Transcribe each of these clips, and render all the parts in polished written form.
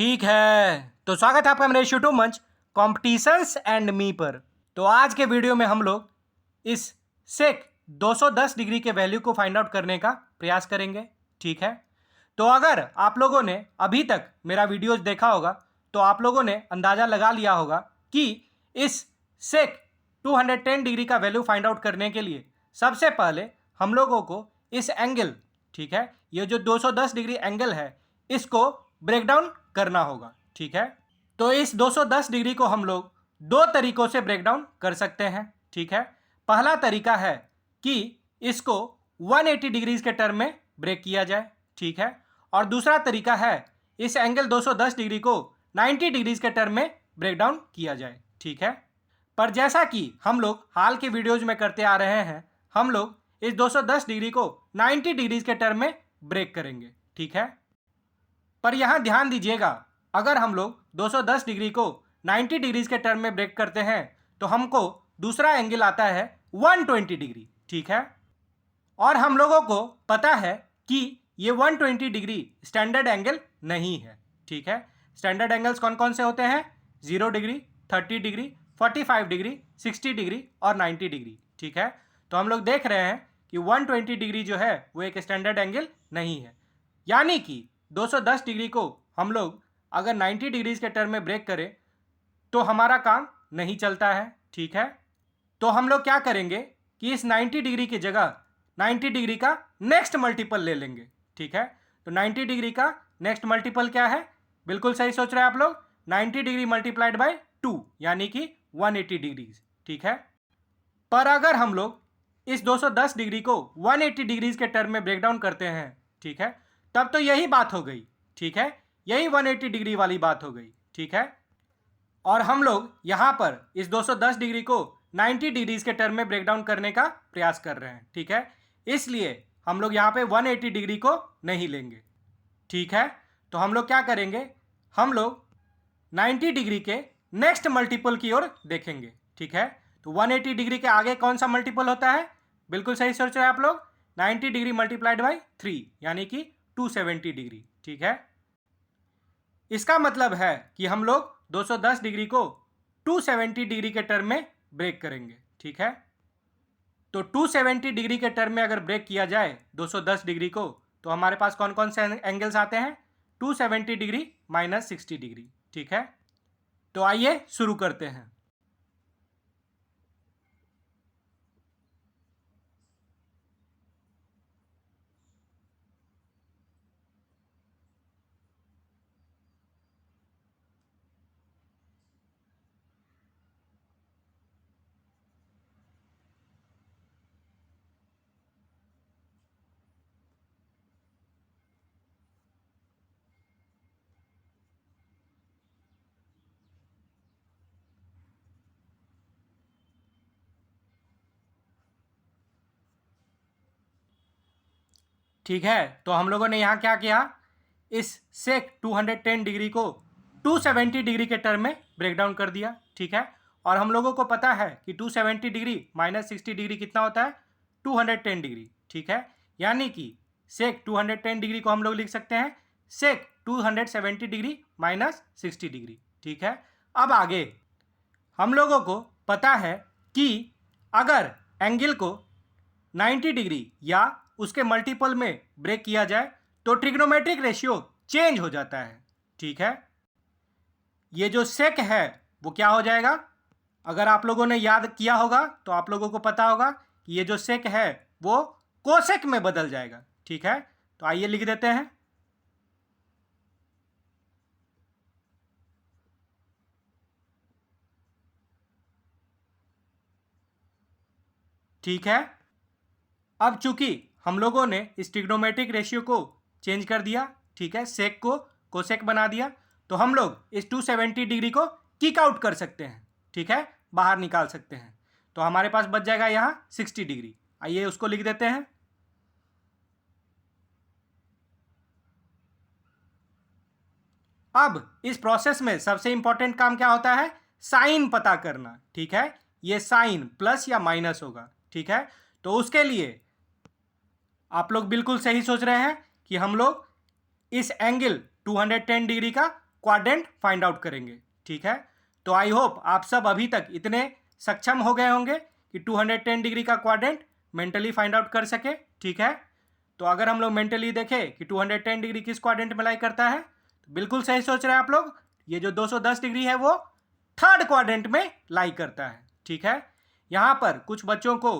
ठीक है, तो स्वागत है आपका मेरे यूट्यूब मंच कॉम्पिटिशन्स एंड मी पर। तो आज के वीडियो में हम लोग इस सेक 210 डिग्री के वैल्यू को फाइंड आउट करने का प्रयास करेंगे। ठीक है, तो अगर आप लोगों ने अभी तक मेरा वीडियोज देखा होगा तो आप लोगों ने अंदाज़ा लगा लिया होगा कि इस सेक 210 डिग्री का वैल्यू फाइंड आउट करने के लिए सबसे पहले हम लोगों को इस एंगल, ठीक है, ये जो 210 डिग्री एंगल है इसको ब्रेक डाउन करना होगा। ठीक है, तो इस 210 डिग्री को हम लोग दो तरीकों से ब्रेक डाउन कर सकते हैं। ठीक है, पहला तरीका है कि इसको 180 डिग्रीज के टर्म में ब्रेक किया जाए। ठीक है, और दूसरा तरीका है इस एंगल 210 डिग्री को 90 डिग्रीज के टर्म में ब्रेक डाउन किया जाए। ठीक है, पर जैसा कि हम लोग हाल के वीडियोज में करते आ रहे हैं, हम लोग इस 210 डिग्री को 90 डिग्रीज के टर्म में ब्रेक करेंगे। ठीक है, पर यहां ध्यान दीजिएगा, अगर हम लोग 210 डिग्री को 90 डिग्रीज के टर्म में ब्रेक करते हैं तो हमको दूसरा एंगल आता है 120 डिग्री। ठीक है, और हम लोगों को पता है कि ये 120 डिग्री स्टैंडर्ड एंगल नहीं है। ठीक है, स्टैंडर्ड एंगल्स कौन कौन से होते हैं? 0 डिग्री, 30 डिग्री, 45 डिग्री, 60 डिग्री और 90 डिग्री। ठीक है, तो हम लोग देख रहे हैं कि 120 डिग्री जो है वो एक स्टैंडर्ड एंगल नहीं है, यानी कि 210 डिग्री को हम लोग अगर 90 डिग्रीज के टर्म में ब्रेक करें तो हमारा काम नहीं चलता है। ठीक है, तो हम लोग क्या करेंगे कि इस 90 डिग्री की जगह 90 डिग्री का नेक्स्ट मल्टीपल ले लेंगे। ठीक है, तो 90 डिग्री का नेक्स्ट मल्टीपल क्या है? बिल्कुल सही सोच रहे हैं आप लोग, 90 डिग्री मल्टीप्लाइड बाय 2 यानी कि 180 डिग्रीज। ठीक है, पर अगर हम लोग इस 210 डिग्री को 180 डिग्रीज के टर्म में ब्रेक डाउन करते हैं, ठीक है, तब तो यही बात हो गई। ठीक है, यही 180 डिग्री वाली बात हो गई। ठीक है, और हम लोग यहां पर इस 210 डिग्री को 90 डिग्रीज के टर्म में ब्रेक डाउन करने का प्रयास कर रहे हैं। ठीक है, इसलिए हम लोग यहां पे 180 डिग्री को नहीं लेंगे। ठीक है, तो हम लोग क्या करेंगे, हम लोग 90 डिग्री के नेक्स्ट मल्टीपल की ओर देखेंगे। ठीक है, तो 180 डिग्री के आगे कौन सा मल्टीपल होता है? बिल्कुल सही सोच रहे हैं आप लोग, 90 डिग्री मल्टीप्लाइड बाई 3 यानी कि 270 डिग्री। ठीक है, इसका मतलब है कि हम लोग 210 डिग्री को 270 डिग्री के टर्म में ब्रेक करेंगे। ठीक है, तो 270 डिग्री के टर्म में अगर ब्रेक किया जाए 210 डिग्री को तो हमारे पास कौन कौन से एंगल्स आते हैं? 270 डिग्री माइनस 60 डिग्री। ठीक है, तो आइए शुरू करते हैं। ठीक है, तो हम लोगों ने यहाँ क्या किया, इस सेक 210 डिग्री को 270 डिग्री के टर्म में ब्रेक डाउन कर दिया। ठीक है, और हम लोगों को पता है कि 270 डिग्री माइनस 60 डिग्री कितना होता है? 210 डिग्री। ठीक है, यानी कि सेक 210 डिग्री को हम लोग लिख सकते हैं सेक 270 डिग्री माइनस 60 डिग्री। ठीक है, अब आगे हम लोगों को पता है कि अगर एंगल को 90 डिग्री या उसके मल्टीपल में ब्रेक किया जाए तो ट्रिग्नोमेट्रिक रेशियो चेंज हो जाता है। ठीक है, ये जो सेक है वो क्या हो जाएगा? अगर आप लोगों ने याद किया होगा तो आप लोगों को पता होगा कि ये जो सेक है वो कोसेक में बदल जाएगा। ठीक है, तो आइए लिख देते हैं। ठीक है, अब चूंकि हम लोगों ने इस ट्रिग्नोमेट्रिक रेशियो को चेंज कर दिया, ठीक है, सेक को कोसेक बना दिया, तो हम लोग इस 270 डिग्री को किक आउट कर सकते हैं। ठीक है, बाहर निकाल सकते हैं, तो हमारे पास बच जाएगा यहाँ 60 डिग्री। आइए उसको लिख देते हैं। अब इस प्रोसेस में सबसे इंपॉर्टेंट काम क्या होता है? साइन पता करना। ठीक है, ये साइन प्लस या माइनस होगा। ठीक है, तो उसके लिए आप लोग बिल्कुल सही सोच रहे हैं कि हम लोग इस एंगल 210 डिग्री का क्वाड्रेंट फाइंड आउट करेंगे। ठीक है, तो आई होप आप सब अभी तक इतने सक्षम हो गए होंगे कि 210 डिग्री का क्वाड्रेंट मेंटली फाइंड आउट कर सके। ठीक है, तो अगर हम लोग मेंटली देखें कि 210 डिग्री किस क्वाड्रेंट में लाई करता है, तो बिल्कुल सही सोच रहे हैं आप लोग। ये जो 210 डिग्री है वो थर्ड क्वाड्रेंट में लाई करता है। ठीक है, यहाँ पर कुछ बच्चों को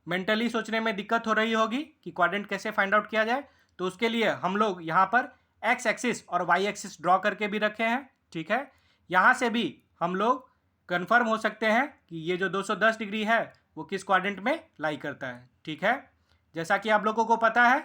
मेंटली सोचने में दिक्कत हो रही होगी कि क्वाड्रेंट कैसे फाइंड आउट किया जाए, तो उसके लिए हम लोग यहाँ पर एक्स एक्सिस और वाई एक्सिस ड्रॉ करके भी रखे हैं। ठीक है, यहाँ से भी हम लोग कंफर्म हो सकते हैं कि ये जो 210 डिग्री है वो किस क्वाड्रेंट में लाई करता है। ठीक है, जैसा कि आप लोगों को पता है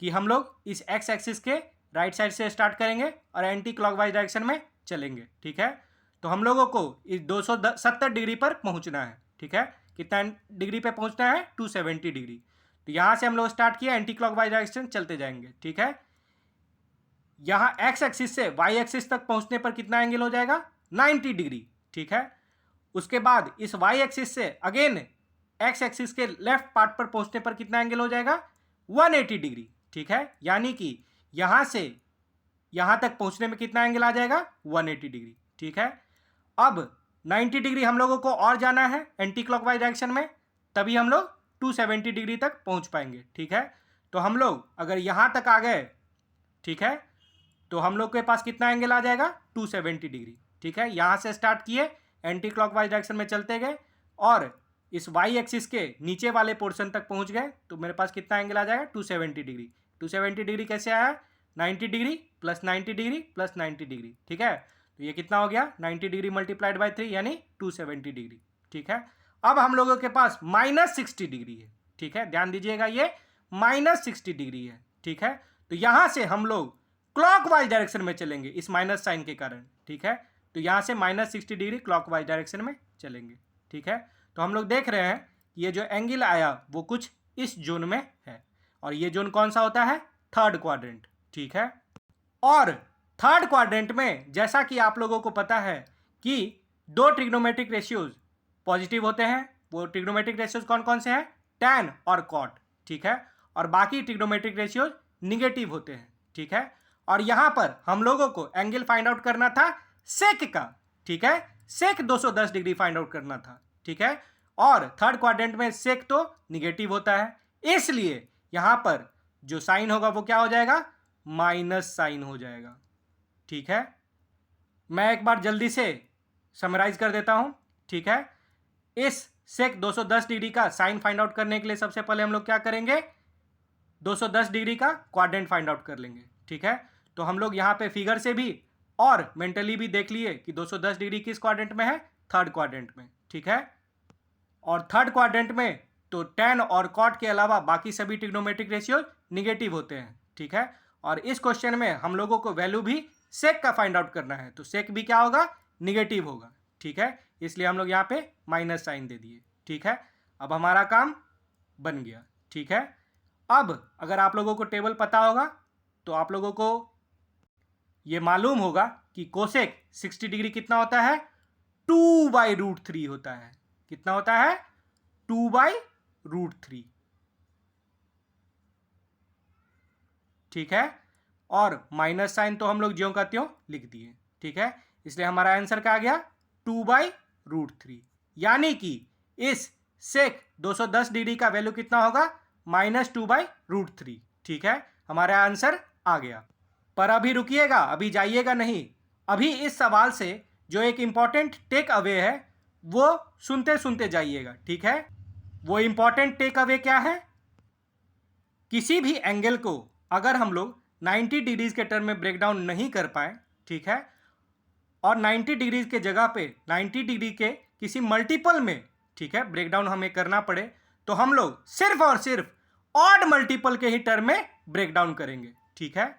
कि हम लोग इस एक्स एक्सिस के राइट साइड से स्टार्ट करेंगे और एंटी क्लॉकवाइज डायरेक्शन में चलेंगे। ठीक है, तो हम लोगों को इस 270 डिग्री पर पहुंचना है। ठीक है, कितना डिग्री पे पहुंचना है? 270 डिग्री। तो यहाँ से हम लोग स्टार्ट किया, एंटी क्लॉकवाइज डायरेक्शन चलते जाएंगे। ठीक है, यहाँ एक्स एक्सिस से वाई एक्सिस तक पहुंचने पर कितना एंगल हो जाएगा? 90 डिग्री। ठीक है, उसके बाद इस वाई एक्सिस से अगेन एक्स एक्सिस के लेफ्ट पार्ट पर पहुंचने पर कितना एंगल हो जाएगा? 180 डिग्री। ठीक है, यानी कि यहां से यहां तक पहुंचने में कितना एंगल आ जाएगा? 180 डिग्री। ठीक है, अब 90 डिग्री हम लोगों को और जाना है एंटी क्लॉकवाइज डायरेक्शन में, तभी हम लोग 270 डिग्री तक पहुंच पाएंगे। ठीक है, तो हम लोग अगर यहां तक आ गए, ठीक है, तो हम लोग के पास कितना एंगल आ जाएगा? 270 डिग्री। ठीक है, यहां से स्टार्ट किए, एंटी क्लॉकवाइज डायरेक्शन में चलते गए और इस वाई एक्सिस के नीचे वाले पोर्शन तक पहुंच गए, तो मेरे पास कितना एंगल आ जाएगा? 270 डिग्री। 270 डिग्री कैसे आया? 90 degree plus 90 degree plus 90 degree. ठीक है, तो ये कितना हो गया? 90 डिग्री मल्टीप्लाइड बाय 3 यानी 270 डिग्री। ठीक है, अब हम लोगों के पास -60 डिग्री है। ठीक है, ध्यान दीजिएगा, ये -60 डिग्री है। ठीक है, तो यहां से हम लोग क्लॉकवाइज डायरेक्शन में चलेंगे इस माइनस साइन के कारण। ठीक है, तो यहां से -60 डिग्री क्लॉकवाइज डायरेक्शन में चलेंगे। ठीक है, तो हम लोग देख रहे हैं कि ये जो एंगल आया वो कुछ इस जोन में है, और ये जोन कौन सा होता है? Third quadrant. ठीक है, और थर्ड क्वाड्रेंट में जैसा कि आप लोगों को पता है कि दो ट्रिग्नोमेट्रिक रेशियोज पॉजिटिव होते हैं। वो ट्रिग्नोमेट्रिक रेशियोज कौन कौन से हैं? टैन और कॉट। ठीक है, और बाकी ट्रिग्नोमेट्रिक रेशियोज निगेटिव होते हैं। ठीक है, और यहां पर हम लोगों को एंगल फाइंड आउट करना था सेक का। ठीक है, सेक 210 डिग्री फाइंड आउट करना था। ठीक है, और थर्ड क्वाड्रेंट में सेक तो निगेटिव होता है, इसलिए यहां पर जो साइन होगा वो क्या हो जाएगा? माइनस साइन हो जाएगा। ठीक है, मैं एक बार जल्दी से समराइज कर देता हूं। ठीक है, इस सेक 210 डिग्री का साइन फाइंड आउट करने के लिए सबसे पहले हम लोग क्या करेंगे? 210 डिग्री का क्वाड्रेंट फाइंड आउट कर लेंगे। ठीक है, तो हम लोग यहाँ पे फिगर से भी और मेंटली भी देख लिए कि 210 डिग्री किस क्वाड्रेंट में है? थर्ड क्वाड्रेंट में। ठीक है, और थर्ड क्वाड्रेंट में तो टैन और कॉट के अलावा बाकी सभी ट्रिग्नोमेट्रिक रेशियो निगेटिव होते हैं। ठीक है, और इस क्वेश्चन में हम लोगों को वैल्यू भी सेक का फाइंड आउट करना है, तो सेक भी क्या होगा? निगेटिव होगा। ठीक है, इसलिए हम लोग यहाँ पे माइनस साइन दे दिए। ठीक है, अब हमारा काम बन गया। ठीक है, अब अगर आप लोगों को टेबल पता होगा तो आप लोगों को ये मालूम होगा कि कोसेक 60 डिग्री कितना होता है? 2/√3 होता है। कितना होता है? 2/√3। ठीक है, और माइनस साइन तो हम लोग ज्यों का त्यों लिख दिए। ठीक है, इसलिए हमारा आंसर क्या आ गया? 2/√3, यानी कि इस सेक 210 डिग्री का वैल्यू कितना होगा? -2/√3। ठीक है, हमारा आंसर आ गया। पर अभी रुकिएगा, अभी जाइएगा नहीं। अभी इस सवाल से जो एक इंपॉर्टेंट टेक अवे है वो सुनते सुनते जाइएगा। ठीक है, वो इंपॉर्टेंट टेक अवे क्या है? किसी भी एंगल को अगर हम लोग 90 डिग्रीज के टर्म में ब्रेक डाउन नहीं कर पाए, ठीक है, और 90 डिग्रीज के जगह पे 90 डिग्री के किसी मल्टीपल में, ठीक है, ब्रेक डाउन हमें करना पड़े, तो हम लोग सिर्फ और सिर्फ ऑड मल्टीपल के ही टर्म में ब्रेक डाउन करेंगे। ठीक है,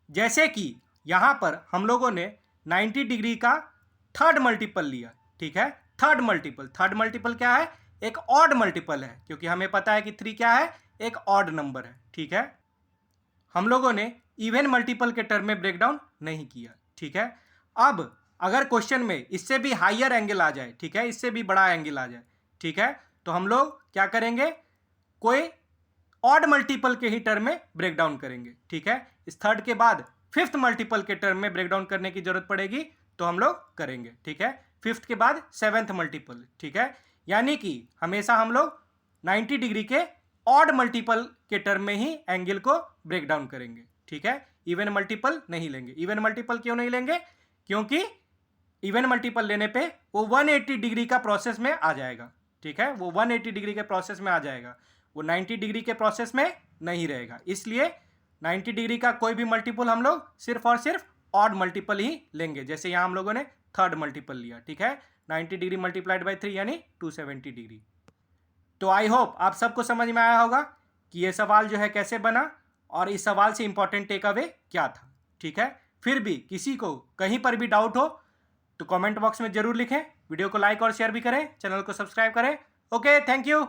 जैसे कि यहां पर हम लोगों ने 90 डिग्री का थर्ड मल्टीपल लिया। ठीक है, थर्ड मल्टीपल क्या है? एक ऑड मल्टीपल है, क्योंकि हमें पता है कि 3 क्या है? एक ऑड नंबर है। ठीक है, हम लोगों ने इवन मल्टीपल के टर्म में ब्रेक डाउन नहीं किया। ठीक है, अब अगर क्वेश्चन में इससे भी हायर एंगल आ जाए, ठीक है, इससे भी बड़ा एंगल आ जाए, ठीक है, तो हम लोग क्या करेंगे? कोई ऑड मल्टीपल के ही टर्म में ब्रेक डाउन करेंगे। ठीक है, इस थर्ड के बाद फिफ्थ मल्टीपल के टर्म में ब्रेक डाउन करने की जरूरत पड़ेगी तो हम लोग करेंगे, ठीक है। फिफ्थ के बाद सेवेंथ मल्टीपल, ठीक है। यानी कि हमेशा हम लोग 90 डिग्री के ऑड मल्टीपल के टर्म में ही एंगल को ब्रेक डाउन करेंगे, ठीक है। इवन मल्टीपल नहीं लेंगे। इवन मल्टीपल क्यों नहीं लेंगे? क्योंकि इवन मल्टीपल लेने पे वो 180 डिग्री का प्रोसेस में आ जाएगा, ठीक है। वो 180 डिग्री के प्रोसेस में आ जाएगा, वो 90 डिग्री के प्रोसेस में नहीं रहेगा। इसलिए 90 डिग्री का कोई भी मल्टीपल हम लोग सिर्फ और सिर्फ ऑड मल्टीपल ही लेंगे। जैसे यहां हम लोगों ने थर्ड मल्टीपल लिया, ठीक है। 90 डिग्री मल्टीप्लाइड बाई 3 यानी 270 डिग्री। तो आई होप आप सबको समझ में आया होगा कि ये सवाल जो है कैसे बना और इस सवाल से इंपॉर्टेंट टेक अवे क्या था, ठीक है। फिर भी किसी को कहीं पर भी डाउट हो तो कमेंट बॉक्स में जरूर लिखें। वीडियो को लाइक और शेयर भी करें, चैनल को सब्सक्राइब करें। Okay, thank you.